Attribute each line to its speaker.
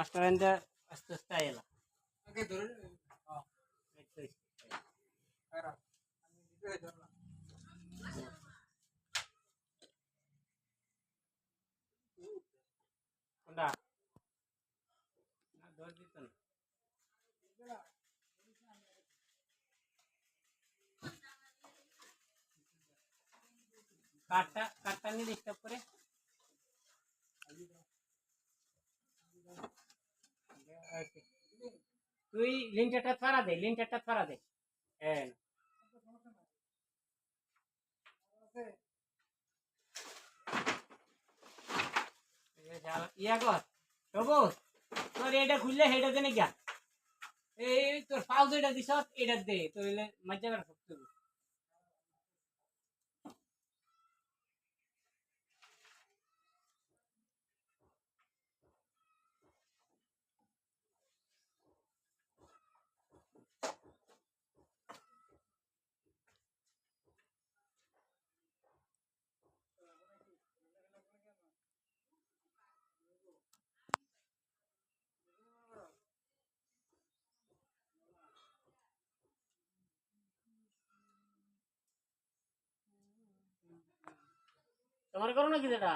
Speaker 1: master আস্তে আস্তে এলা
Speaker 2: আগে ধরে
Speaker 1: কোনটা না ধরে দিত না কাটটা নিয়ে ডিস্টার্ব করে তুই লিঙ্কটা ছাড়া দে হ্যাঁ ইয়া কর সবুজ তোর এটা খুললে হেটা দেনে গিয়া এই তোর পাউজ এটা দিস এটা দে তোর মজা করে সবতে তোমার করো নাকি যেটা